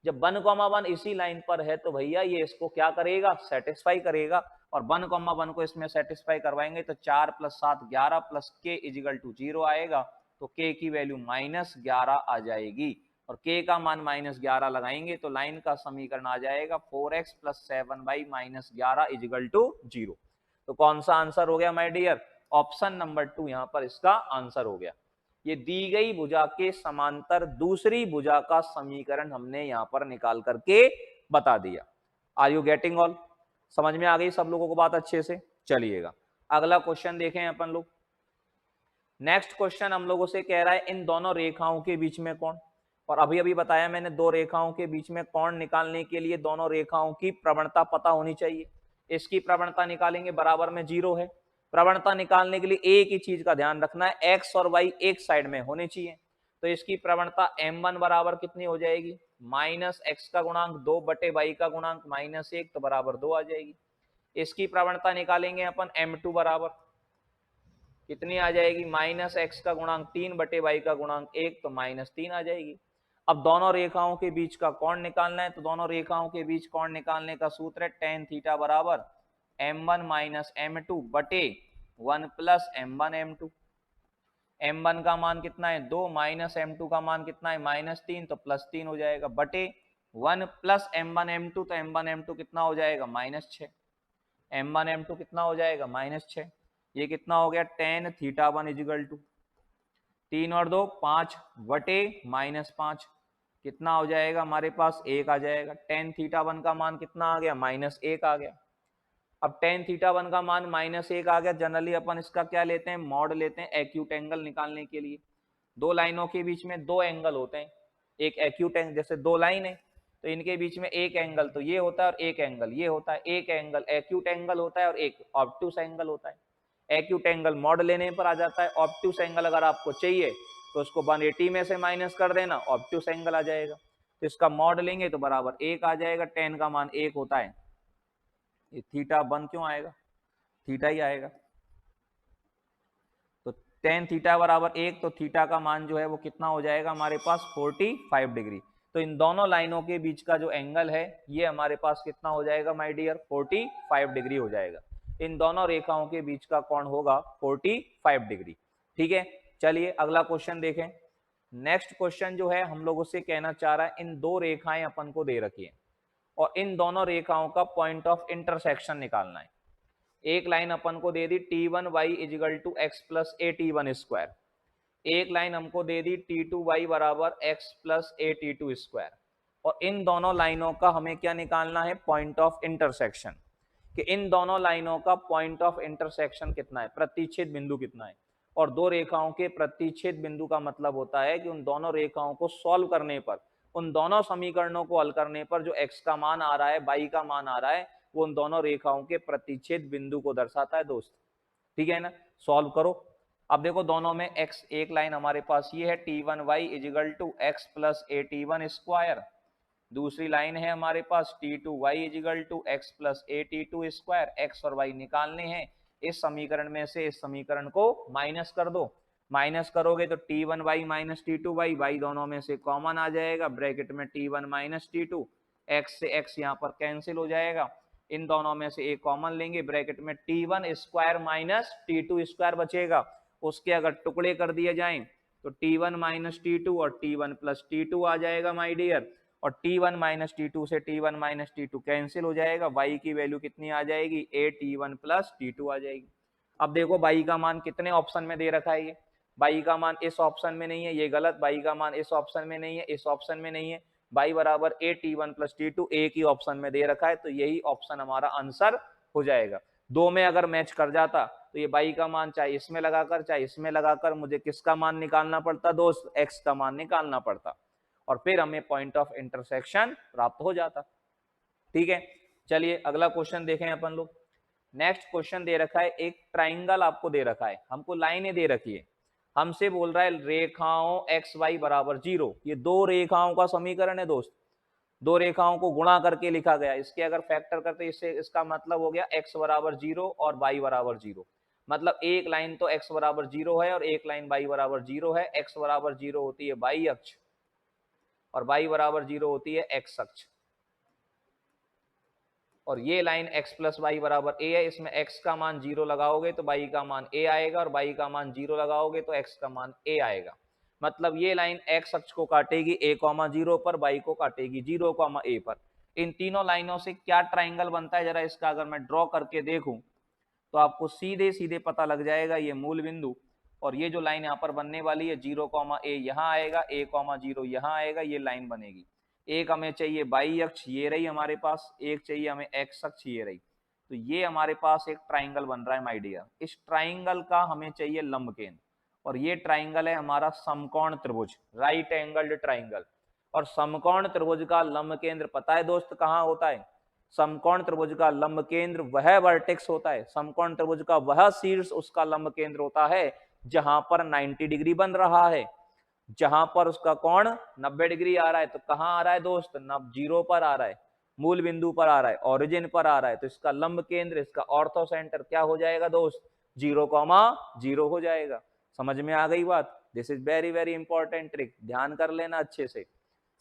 जब 1,1 इसी लाइन पर है तो भैया ये इसको क्या करेगा, सेटिस्फाई करेगा। और 1,1 को इसमें सेटिस्फाई करवाएंगे तो 4 + 7 11 प्लस k इजिकल टू 0 आएगा, तो k की वैल्यू -11 आ जाएगी और k का मान -11 लगाएंगे तो लाइन का समीकरण आ जाएगा 4x plus 7y -11 is equal to 0। तो कौन सा आंसर हो गया माय डियर, ऑप्शन नंबर 2 यहाँ पर इसका आंसर हो गया। ये दी गई भुजा के समांतर दूसरी भुजा का समीकरण हमने यहां पर निकाल करके बता दिया। आर यू गेटिंग ऑल, समझ में आ गई सब लोगों को बात अच्छे से। चलिएगा अगला क्वेश्चन देखें अपन लोग। नेक्स्ट क्वेश्चन हम लोगों से कह रहा है इन दोनों रेखाओं के बीच में कोण, और अभी अभी बताया मैंने दो रेखाओं के बीच में कोण निकालने के लिए दोनों रेखाओं की प्रवणता पता होनी चाहिए। इसकी प्रवणता निकालेंगे, बराबर में 0 है। प्रवणता निकालने के लिए एक ही चीज का ध्यान रखना है, एक्स और वाई एक साइड में होने चाहिए। तो इसकी प्रवणता m1 बराबर कितनी हो जाएगी, -x का गुणांक 2 बटे वाई का गुणांक -1, तो बराबर 2 आ जाएगी। इसकी प्रवणता निकालेंगे अपन m2 बराबर कितनी आ जाएगी, -x का गुणांक 3 बटे वाई का गुणांक 1, तो -3 आ जाएगी। अब दोनों रेखाओं के बीच का कोण निकालना है, तो दोनों रेखाओं के बीच कोण निकालने का सूत्र है tan थीटा बराबर m1 माइनस m2 बटे 1 प्लस m1 m2। m1 का मान कितना है 2, माइनस m2 का मान कितना है -3, तो +3 हो जाएगा, बटे 1 प्लस m1 m2, तो m1 m2 कितना हो जाएगा -6। m1 m2 कितना हो जाएगा -6। ये कितना हो गया tan θ1 इजिकल टू 3 और 2 5 बटे -5 कितना हो जाएगा हमारे पास 1 आ जाएगा। tan θ1 का मान कितना आ गया -1 आ गया। अब tan θ1 का मान -1 आ गया। जनरली अपन इसका क्या लेते हैं मॉड लेते हैं एक्यूट एंगल निकालने के लिए। दो लाइनों के बीच में दो एंगल होते हैं, एक एक्यूट एंगल, जैसे दो लाइन है तो इनके बीच में एक एंगल तो ये होता है और एक एंगल ये होता है। एक एंगल एक्यूट एंगल होता है और एक ऑब्टूस एंगल होता है। एक्यूट एंगल मॉड लेने पर आ जाता है, ऑब्टूस एंगल अगर आपको चाहिए तो उसको 180 में से माइनस कर देना, ऑब्टूस एंगल आ जाएगा। तो इसका मॉड लेंगे तो बराबर 1 आ जाएगा। tan का मान 1 होता है, ये θ1 क्यों आएगा, थीटा ही आएगा। तो tan थीटा बराबर 1, तो थीटा का मान जो है वो कितना हो जाएगा हमारे पास 45 डिग्री। तो इन दोनों लाइनों के बीच का जो एंगल है ये हमारे पास कितना हो जाएगा माय डियर 45 डिग्री हो जाएगा। इन दोनों रेखाओं के बीच का कोण होगा 45 डिग्री। ठीक है, चलिए अगला क्वेश्चन देखें। नेक्स्ट क्वेश्चन जो है हम लोग उससे कहना चाह रहा है इन दो रेखाएं अपन को दे रखी है और इन दोनों रेखाओं का पॉइंट ऑफ इंटरसेक्शन निकालना है। एक लाइन अपन को दे दी T1y equal to x plus a t one square, एक लाइन हमको दे दी T2y बराबर x plus a t two square. और इन दोनों लाइनों का हमें क्या निकालना है पॉइंट ऑफ इंटरसेक्शन, कि इन दोनों लाइनों का पॉइंट ऑफ इंटरसेक्शन कितना है, प्रतिच्छेद बिंदु कितना है। और दो रेखाओं के प्रतिच्छेद बिंदु का मतलब होता है कि उन दोनों रेखाओं को सॉल्व करने पर, उन दोनों समीकरणों को हल करने पर जो x का मान आ रहा है y का मान आ रहा है वो उन दोनों रेखाओं के प्रतिच्छेद बिंदु को दर्शाता है दोस्त। ठीक है ना, सॉल्व करो। अब देखो दोनों में x, एक लाइन हमारे पास ये है T1y equal to x plus a t one square, दूसरी लाइन है हमारे पास T2y equal to x plus a t two square. X और y निकालने हैं, इस समीकरण में से इस समीकरण को माइनस कर दो। माइनस करोगे तो T1y माइनस T2y, y दोनों में से कॉमन आ जाएगा, ब्रैकेट में T1 माइनस T2, x से x यहाँ पर कैंसिल हो जाएगा, इन दोनों में से एक कॉमन लेंगे, ब्रैकेट में T1 square minus T2 square बचेगा। उसके अगर टुकड़े कर दिए जाएं तो T1 माइनस T2 और T1 प्लस T2 आ जाएगा माय डियर। और T1 माइनस T2 से T1 माइनस T2 कैंसिल हो जाएगा, y की वैल्यू कितनी आ जाएगी a T1 प्लस T2 आ जाएगी। अब देखो y का मान कितने ऑप्शन में दे रखा है, ये y का मान इस ऑप्शन में नहीं है, ये गलत, y का मान इस ऑप्शन में नहीं है, इस ऑप्शन में नहीं है, y बराबर a T1 प्लस T2 एक ही ऑप्शन में दे रखा है, तो यही ऑप्शन हमारा आंसर हो जाएगा। दो में अगर मैच कर जाता तो ये y का मान चाहे इसमें लगाकर चाहे इसमें लगाकर मुझे किसका मान निकालना पड़ता दोस्त, x का मान निकालना पड़ता और फिर हमें पॉइंट ऑफ इंटरसेक्शन प्राप्त हो जाता। ठीक है, चलिए अगला क्वेश्चन देखें अपन लोग। नेक्स्ट क्वेश्चन दे रखा है, एक ट्राइंगल आपको दे रखा है, हमको लाइनें दे रखी है, हमसे बोल रहा है रेखाओं एक्स वाई बराबर 0। ये दो रेखाओं का समीकरण है दोस्त, दो रेखाओं को गुणा करके लिखा गया, इसके अगर फैक्टर करते इससे इसका मतलब हो गया x बराबर 0 और y बराबर 0। मतलब एक लाइन तो x बराबर 0 है और एक लाइन y बराबर 0 है। x बराबर 0 होती है y अक्ष और y बराबर 0 होती है x अक्ष। और ये लाइन x प्लस वाई बराबर a है, इसमें x का मान 0 लगाओगे तो y का मान a आएगा और y का मान 0 लगाओगे तो x का मान a आएगा। मतलब ये लाइन x अक्ष को काटेगी a, 0 पर, y को काटेगी 0, a पर। इन तीनों लाइनों से क्या ट्राइंगल बनता है, जरा इसका अगर मैं ड्रॉ करके देखूं तो आपको सीधे सीधे पता लग जाएगा। ये मूल बिंदु और ये जो लाइन यहाँ पर बनने वाली है 0, a यहाँ आएगा, a, 0 यहाँ आएगा, ये लाइन बनेगी। एक हमें चाहिए y अक्ष, ये रही हमारे पास, एक चाहिए हमें x अक्ष, ये रही। तो ये हमारे पास एक ट्राइंगल बन रहा है माय डियर। इस ट्राइंगल का हमें चाहिए लंब केंद्र और ये ट्राइंगल है हमारा समकोण त्रिभुज, राइट एंगल्ड ट्राइंगल। और समकोण त्रिभुज का लंब केंद्र पता है दोस्त कहाँ होता है? समकोण त्रिभुज का लंब केंद्र वह वर्टेक्स होता है, समकोण त्रिभुज का वह शीर्ष उसका लंब केंद्र होता है जहां पर 90 डिग्री बन रहा है, जहां पर उसका कोण 90 डिग्री आ रहा है। तो कहां आ रहा है दोस्त? 0 पर आ रहा है, मूल बिंदु पर आ रहा है, ओरिजिन पर आ रहा है। तो इसका लंब केंद्र, इसका ऑर्थो सेंटर क्या हो जाएगा दोस्त? 0,0 हो जाएगा। समझ में आ गई बात? This is very very important trick, ध्यान कर लेना अच्छे से।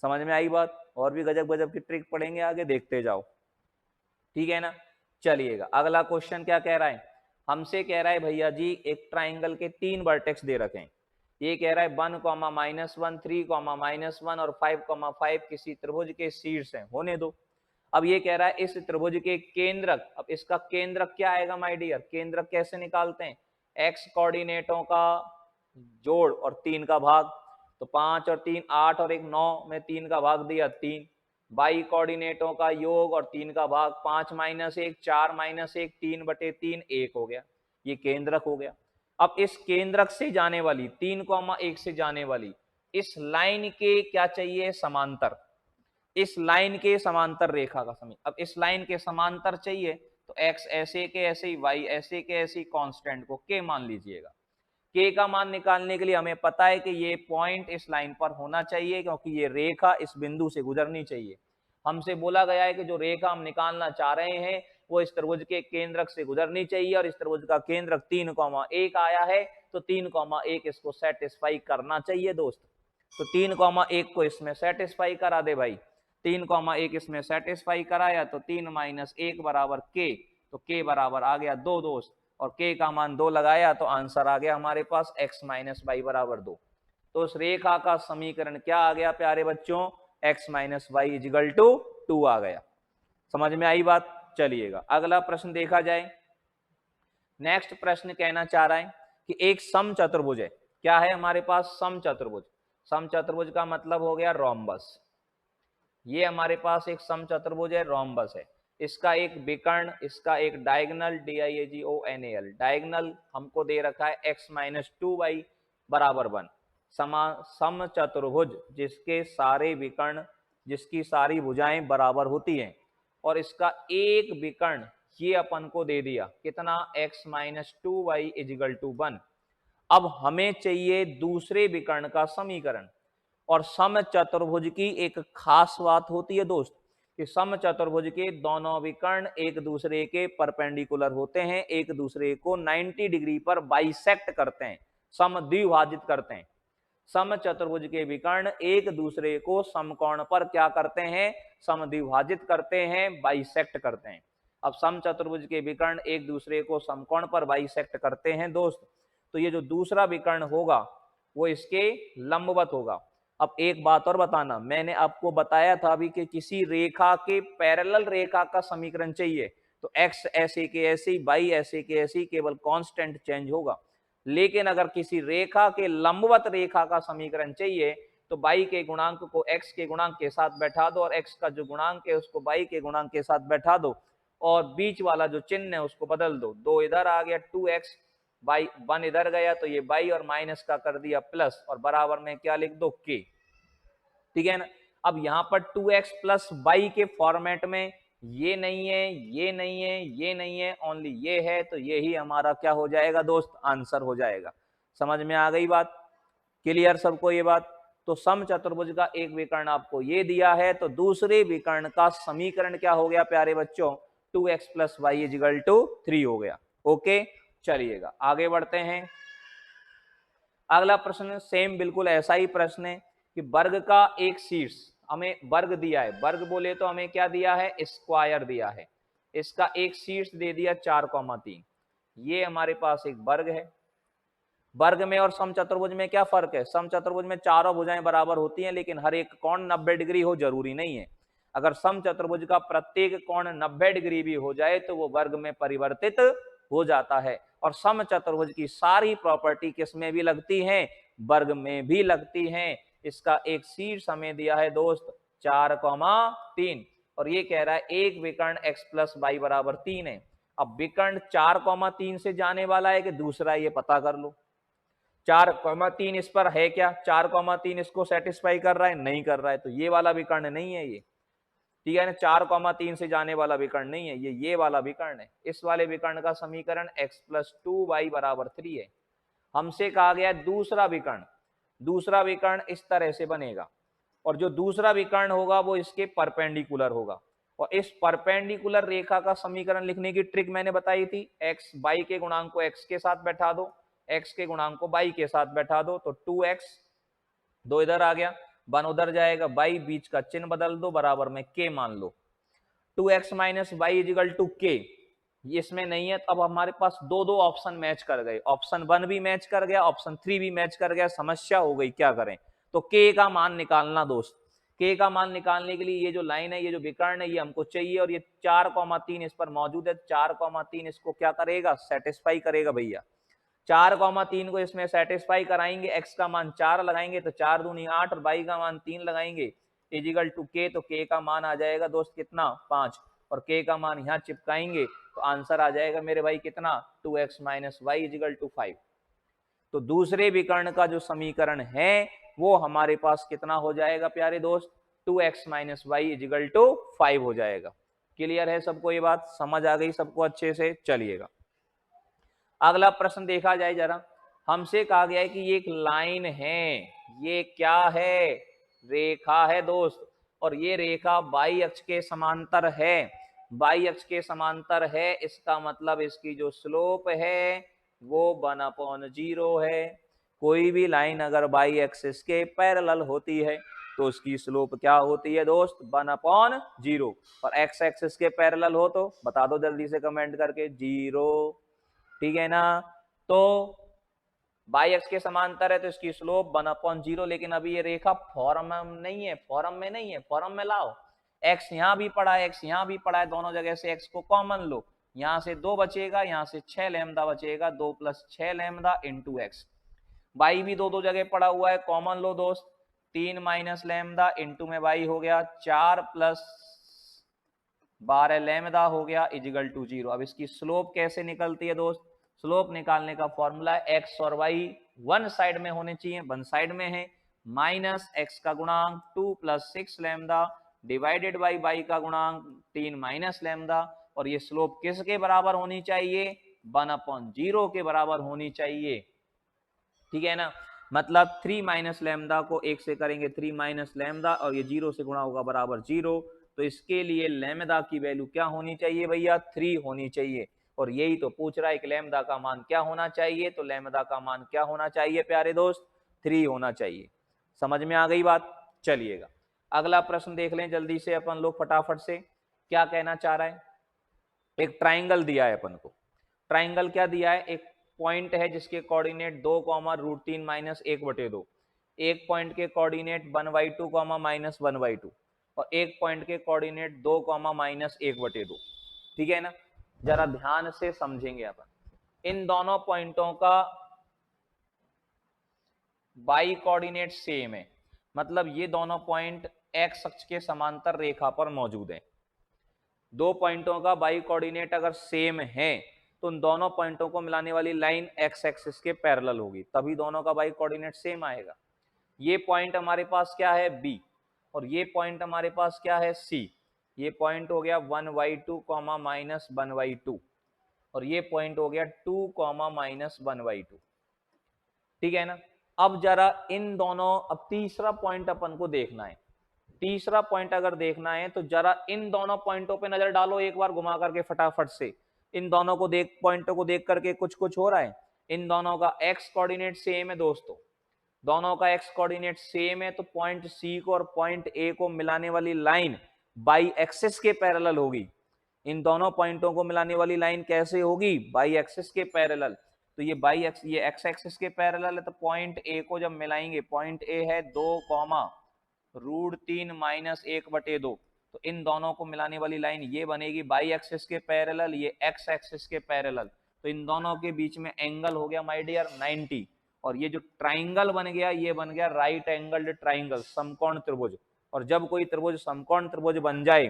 समझ में आई बात? और भी गजब गजब की ट्रिक पढ़ेंगे आगे, देखते जाओ। ठीक है ना, चलिएगा अगला क्वेश्चन क्या कह रहा है, हमसे कह रहा है भैया जी एक ट्राइंगल के 3 वर्टेक्स दे रखे हैं। ये कह रहा है 1, -1, 3, -1 और 5, 5 किसी त्रिभुज के शीर्ष हैं, होने दो। अब ये कह रहा है इस त्रिभुज के केंद्रक, अब इसका केंद्रक क्या आएगा माय डियर, केंद्रक कैसे निकालते हैं, एक्स कोऑर्डिनेटों का जोड़ और 3 का भाग, तो 5 और 3 8 और 1 9 में 3 का भाग दिया 3, बाई कोऑर्डिनेटों का योग और 3 का भाग, 5 माइनस 1 4 माइनस 1 3/3 1 हो गया, ये केंद्रक हो गया। अब इस केंद्रक से जाने वाली 3,1 से जाने वाली इस लाइन के क्या चाहिए, समांतर, इस लाइन के समांतर रेखा का समीकरण। अब इस लाइन के समांतर चाहिए तो x ऐसे के ऐसे ही, y ऐसे के ऐसे ही, कांस्टेंट को k मान लीजिएगा। k का मान निकालने के लिए हमें पता है कि ये पॉइंट इस लाइन पर होना चाहिए क्योंकि ये रेखा इस बिंदु से गुजरनी चाहिए। हमसे बोला गया है कि जो रेखा हम निकालना चाह रहे हैं वो इस त्रिभुज के केंद्रक से गुजरनी चाहिए और इस त्रिभुज का केंद्रक 3,1 आया है, तो 3,1 इसको सेटिस्फाई करना चाहिए दोस्त। तो 3,1 को इसमें सेटिस्फाई करा दे भाई, 3,1 इसमें सेटिस्फाई कराया तो 3 माइनस 1 बराबर k, तो k बराबर आ गया 2 दोस्त, और k का मान 2 लगाया तो आंसर आ गया हमारे पास x माइनस वाई बराबर 2। तो उस रेखा का समीकरण क्या आ गया प्यारे बच्चों, x minus y equal to 2 आ गया। समझ में आई बात। चलिएगा अगला प्रश्न देखा जाए। नेक्स्ट प्रश्न कहना चाह रहा है कि एक समचतुर्भुज है, क्या है हमारे पास, समचतुर्भुज। समचतुर्भुज का मतलब हो गया रोम्बस। ये हमारे पास एक समचतुर्भुज है, रोम्बस है। इसका एक विकर्ण, इसका एक डायगोनल, DIAGONAL, डायगोनल हमको दे रखा है x माइनस 2y बराबर 1। समचतुर्भुज जिसके सारे विकर्ण, जिसकी सारी भुजाएं बराबर होती हैं, और इसका एक विकर्ण ये अपन को दे दिया कितना, x minus 2y is equal to 1। अब हमें चाहिए दूसरे विकर्ण का समीकरण। और समचतुर्भुज की एक खास बात होती है दोस्त कि समचतुर्भुज के दोनों विकर्ण एक दूसरे के परपेंडिकुलर होते हैं, एक दूसरे को 90 डिग्री पर बाइसेक्ट करते हैं, समद्विभाजित करते हैं। समचतुर्भुज के विकर्ण एक दूसरे को समकोण पर क्या करते हैं, समद्विभाजित करते हैं, बाइसेक्ट करते हैं। अब समचतुर्भुज के विकर्ण एक दूसरे को समकोण पर बाइसेक्ट करते हैं दोस्त, तो ये जो दूसरा विकर्ण होगा वो इसके लंबवत होगा। अब एक बात और बताना, मैंने आपको बताया था अभी कि किसी रेखा के पैरेलल रेखा का समीकरण चाहिए तो x ऐसे के ऐसे, y ऐसे के ऐसे, केवल कांस्टेंट चेंज होगा। लेकिन अगर किसी रेखा के लंबवत रेखा का समीकरण चाहिए तो y के गुणांक को x के गुणांक के साथ बैठा दो और x का जो गुणांक है उसको y के गुणांक के साथ बैठा दो और बीच वाला जो चिन्ह है उसको बदल दो। 2 इधर आ गया 2x, बाई 1 इधर गया तो ये बाई और माइनस का कर दिया प्लस, और बराबर में क्या लिख दो k। ठीक है ना। अब यहां पर 2x प्लस बाई के फॉर्मेट में ये नहीं है, ये नहीं है, ये नहीं है, ओनली ये है, तो ये ही हमारा क्या हो जाएगा दोस्त, आंसर हो जाएगा। समझ में आ गई बात, क्लियर सबको ये बात। तो समचतुर्भुज का एक विकर्ण आपको ये दिया है तो दूसरे विकर्ण का समीकरण क्या हो गया प्यारे बच्चों, 2x plus Y equal to 3 हो गया। ओके चलिएगा आगे बढ़ते हैं। अगला प्रश्न सेम बिल्कुल ऐसा ही प्रश्न है कि वर्ग का एक शीर्ष, हमें वर्ग दिया है, वर्ग बोले तो हमें क्या दिया है, स्क्वायर दिया है। इसका एक शीर्ष दे दिया 4,3। ये हमारे पास एक वर्ग है। वर्ग में और समचतुर्भुज में क्या फर्क है, समचतुर्भुज में चारों भुजाएं बराबर होती हैं लेकिन हर एक कोण 90 डिग्री हो जरूरी नहीं है। अगर समचतुर्भुज का प्रत्येक कोण 90 डिग्री भी हो जाए तो वो वर्ग में परिवर्तित हो जाता है। और समचतुर्भुज की सारी प्रॉपर्टी किसमें भी लगती हैं, वर्ग में भी लगती हैं। इसका एक शीर्ष हमें दिया है दोस्त 4,3 और ये कह रहा है एक विकर्ण x प्लस वाई बराबर 3 है। अब विकर्ण 4,3 से जाने वाला है कि दूसरा, ये पता कर लो। 4,3 इस पर है क्या, 4,3 इसको सेटिस्फाई कर रहा है, नहीं कर रहा है, तो ये वाला विकर्ण नहीं है ये। ठीक है ना, 4,3 से जाने वाला विकर्ण नहीं है ये वाला विकर्ण है। इस वाले विकर्ण का समीकरण x प्लस 2y बराबर 3 है। हमसे कहा गया दूसरा विकर्ण, दूसरा विकर्ण इस तरह से बनेगा और जो दूसरा विकर्ण होगा वो इसके परपेंडिकुलर होगा। और इस परपेंडिकुलर रेखा का समीकरण लिखने की ट्रिक मैंने बताई थी, x y के गुणांक को x के साथ बैठा दो, x के गुणांक को y के साथ बैठा दो, तो 2x, 2 इधर आ गया, 1 उधर जाएगा, y बीच का चिन्ह बदल दो, बराबर में k मान लो। 2x minus y equal to k, इसमें नहीं है तो अब हमारे पास दो ऑप्शन मैच कर गए, ऑप्शन 1 भी मैच कर गया, ऑप्शन 3 भी मैच कर गया। समस्या हो गई, क्या करें, तो k का मान निकालना दोस्त। k का मान निकालने के लिए ये जो लाइन है, ये जो विकर्ण है, ये हमको चाहिए, और ये 4,3 इस पर मौजूद है। 4,3 इसको क्या करेगा, सेटिस्फाई करेगा भैया। 4,3 को इसमें सेटिस्फाई कराएंगे, x का मान 4 लगाएंगे तो 4 दूनी 8, और y का मान 3 लगाएंगे इजिकल टू k, तो k का मान आ जाएगा दोस्त कितना, 5, और k का मान यहाँ चिपकाएंगे तो आंसर आ जाएगा मेरे भाई कितना, 2x minus y equal to 5। तो दूसरे विकर्ण का जो समीकरण है वो हमारे पास कितना हो जाएगा प्यारे दोस्त, 2x minus y equal to 5 हो जाएगा। क्लियर है सबको, ये बात समझ आ गई सबको अच्छे से? चलिएगा अगला प्रश्न देखा जाए जरा। हमसे कहा गया है कि ये एक लाइन है, ये क्या है, रेखा है दोस्त, और ये रेखा बाई अक्ष के समांतर है। बाई अक्ष के समांतर है, इसका मतलब इसकी जो स्लोप है वो 1/0 है। कोई भी लाइन अगर बाई एक्सिस के पैरेलल होती है तो उसकी स्लोप क्या होती है दोस्त, 1/0। और एक्स एक्सिस के पैरेलल हो तो बता दो जल्दी से कमेंट करके, 0। ठीक है ना? तो बाई एक्स के समांतर है तो इसकी स्लोप 1/0, लेकिन अभी ये रेखा फॉर्म नहीं है, फॉर्म में नहीं है, फॉर्म में लाओ। एक्स यहां भी पड़ा है, एक्स यहां भी पड़ा है, दोनों जगह से एक्स को कॉमन लो, यहां से 2 बचेगा, यहां से 6 लैम्डा बचेगा, 2 + 6 लैम्डा इंटू एक्स। बाई भी दो जगह पड़ा हुआ है, कॉमन लो दोस्त, 3 माइनस लैम्डा इंटू में बाई हो गया 4 + 12 लैम्डा हो गया इजिकल टू 0। अब इसकी स्लोप कैसे निकलती है दोस्त, स्लोप निकालने का फॉर्मूला है एक्स और वाई वन साइड में होने चाहिए, वन साइड में है, माइनस एक्स का गुणांक 2 + 6 लैम्डा डिवाइडेड बाई वाई का गुणांक 3 माइनस लैम्डा, और ये स्लोप किसके बराबर होनी चाहिए, 1/0 के बराबर होनी चाहिए। ठीक है ना? मतलब 3 माइनस लैम्डा को 1 से करेंगे 3 माइनस लैम्डा, और ये 0 से गुणा होगा बराबर 0, तो इसके लिए लैम्डा की वैल्यू क्या होनी चाहिए भैया, 3 होनी चाहिए। और यही तो पूछ रहा है कि लैम्डा का मान क्या होना चाहिए, तो लैम्डा का मान क्या होना चाहिए प्यारे दोस्त, 3 होना चाहिए। समझ में आ गई बात? चलिएगा अगला प्रश्न देख लें जल्दी से अपन लोग फटाफट से, क्या कहना चाह रहा है। एक ट्राइंगल दिया है अपन को, ट्राइंगल क्या दिया है, एक पॉइंट है जिसके कोऑर्डिनेट 2, √3 - 1/2, एक पॉइंट के कोऑर्डिनेट 1/2, -1/2, और एक पॉइंट के कोऑर्डिनेट 2, -1/2। ठीक है ना? जरा ध्यान से समझेंगे अपन। इन दोनों पॉइंटों का बाई कोऑर्डिनेट सेम है, मतलब ये दोनों पॉइंट एक्स अक्ष के समांतर रेखा पर मौजूद है। दो पॉइंटों का बाई कोऑर्डिनेट अगर सेम है तो उन दोनों पॉइंटों को मिलाने वाली लाइन एक्स एक्सिस के पैरेलल होगी, तभी दोनों का बाई कोऑर्डिनेट सेम आएगा। ये पॉइंट हमारे पास क्या है, बी, और ये पॉइंट हमारे पास क्या है, सी। ये पॉइंट हो गया 1/2, -1/2, और ये पॉइंट हो गया 2, -1/2। ठीक है ना? अब जरा इन दोनों, अब तीसरा पॉइंट अपन को देखना है। तीसरा पॉइंट अगर देखना है तो जरा इन दोनों पॉइंटों पे नजर डालो एक बार घुमा करके फटाफट से। इन दोनों को देख, पॉइंटों को देख करके कुछ कुछ हो रहा है। इन दोनों का एक्स कोऑर्डिनेट सेम है दोस्तों, दोनों का एक्स कोऑर्डिनेट सेम है, तो पॉइंट सी को और पॉइंट ए को मिलाने वाली लाइन बाई एक्सिस के पैरेलल होगी। इन दोनों पॉइंटों को मिलाने वाली लाइन कैसे होगी, बाई एक्सिस के पैरेलल। तो ये बाई एक्स, ये एक्स एक्सिस के पैरेलल है, तो पॉइंट ए को जब मिलाएंगे, पॉइंट ए है 2, √3 - 1/2, तो इन दोनों को मिलाने वाली लाइन ये बनेगी बाई एक्सिस के पैरेलल, ये एक्स एक्सिस के पैरेलल, तो इन दोनों के बीच में एंगल हो गया माय डियर 90, और ये जो ट्राइंगल बन गया ये बन गया राइट एंगल्ड ट्राइंगल, समकोण त्रिभुज। और जब कोई त्रिभुज समकोण त्रिभुज बन जाए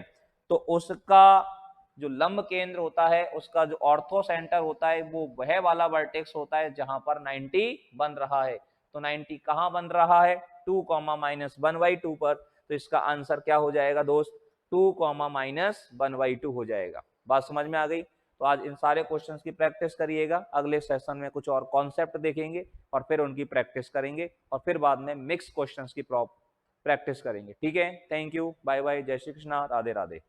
तो उसका जो लंब केंद्र होता है, उसका जो ऑर्थो सेंटर होता है, वो वह वाला वर्टेक्स होता है जहां पर 90 बन रहा है। तो 90 कहां बन रहा है, 2, -1/2 पर, तो इसका आंसर क्या हो जाएगा दोस्त, 2, -1/2 हो जाएगा। बात समझ में आ गई? तो आज इन सारे क्वेश्चंस की प्रैक्टिस करिएगा, अगले सेशन में कुछ और कॉन्सेप्ट देखेंगे और फिर उनकी प्रैक्टिस करेंगे, और फिर बाद में मिक्स क्वेश्चंस की प्रैक्टिस करेंगे। ठीक है, थैंक यू, बाय बाय, जय श्री कृष्णा, राधे राधे।